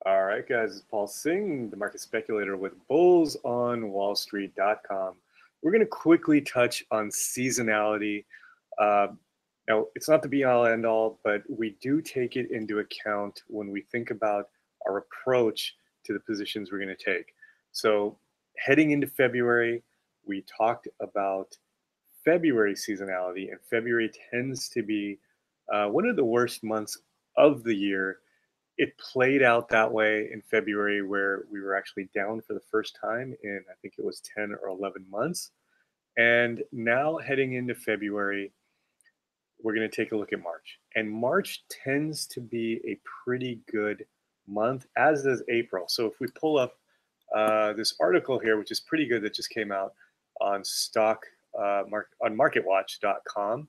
All right, guys, it's Paul Singh, the Market Speculator with bullsonwallstreet.com. We're going to quickly touch on seasonality. Uh, Now, it's not the be all end all, but we do take it into account when we think about our approach to the positions we're going to take. So, heading into February, we talked about February seasonality, and February tends to be one of the worst months of the year. It played out that way in February where we were actually down for the first time in, I think it was 10 or 11 months. And now heading into February, we're going to take a look at March. And March tends to be a pretty good month, as does April. So if we pull up this article here, which is pretty good, that just came out on on marketwatch.com.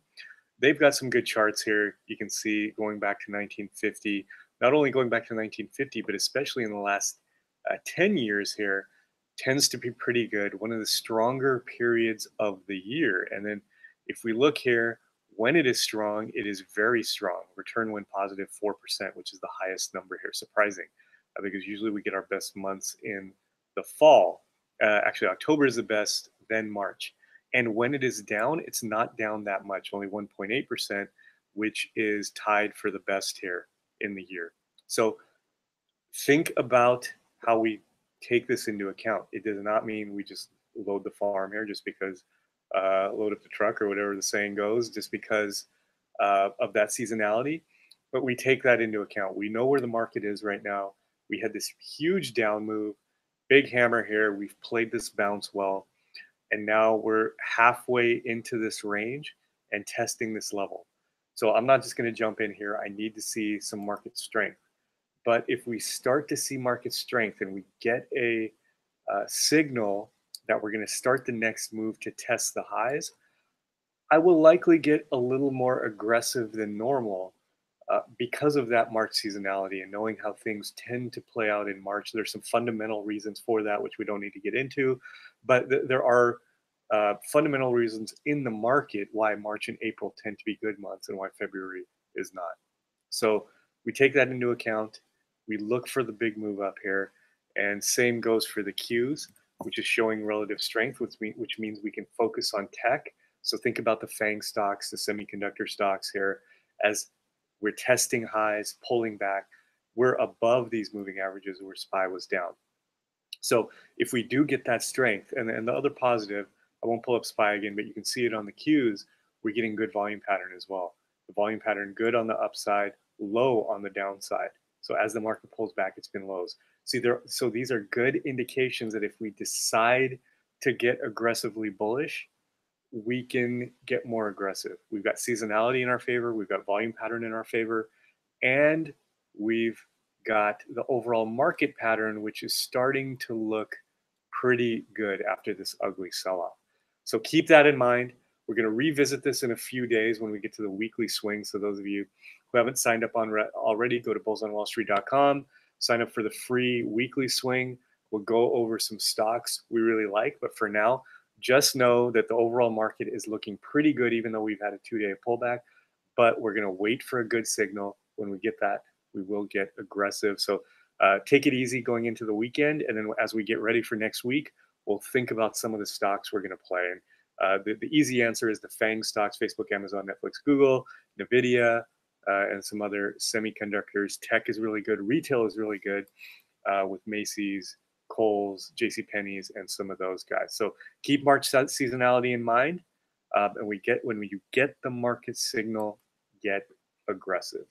They've got some good charts here. You can see going back to 1950, not only going back to 1950, but especially in the last 10 years here, tends to be pretty good. One of the stronger periods of the year. And then if we look here, when it is strong, it is very strong. Return when positive 4%, which is the highest number here. Surprising, because usually we get our best months in the fall. Actually, October is the best, then March. And when it is down, it's not down that much, only 1.8%, which is tied for the best here in the year. So think about how we take this into account. It does not mean we just load the farm here just because, load up the truck or whatever the saying goes, just because of that seasonality. But we take that into account. We know where the market is right now. We had this huge down move, big hammer here. We've played this bounce well, and now we're halfway into this range and testing this level. So I'm not just going to jump in here. I need to see some market strength. But if we start to see market strength and we get a signal that we're going to start the next move to test the highs, I will likely get a little more aggressive than normal because of that March seasonality and knowing how things tend to play out in March. There's some fundamental reasons for that, which we don't need to get into, but there are fundamental reasons in the market why March and April tend to be good months and why February is not. So we take that into account. We look for the big move up here, and same goes for the Qs, which is showing relative strength, which means we can focus on tech. So think about the FANG stocks, the semiconductor stocks here, as we're testing highs, pulling back. We're above these moving averages where SPY was down. So if we do get that strength, and the other positive, I won't pull up SPY again, but you can see it on the Qs, we're getting good volume pattern as well. The volume pattern good on the upside, low on the downside. So as the market pulls back, it's been lows. So these are good indications that if we decide to get aggressively bullish, we can get more aggressive. We've got seasonality in our favor, we've got volume pattern in our favor, and we've got the overall market pattern, which is starting to look pretty good after this ugly sell off. So keep that in mind. We're going to revisit this in a few days when we get to the weekly swing. So, those of you who haven't signed up on already, go to bullsonwallstreet.com, sign up for the free weekly swing. We'll go over some stocks we really like. But for now, just know that the overall market is looking pretty good, even though we've had a 2-day pullback. But we're going to wait for a good signal. When we get that, we will get aggressive. So take it easy going into the weekend. And then as we get ready for next week, we'll think about some of the stocks we're going to play. And the easy answer is the FANG stocks: Facebook, Amazon, Netflix, Google, NVIDIA, and some other semiconductors. Tech is really good. Retail is really good with Macy's, Kohl's, JCPenney's, and some of those guys. So keep March seasonality in mind. And when you get the market signal, get aggressive.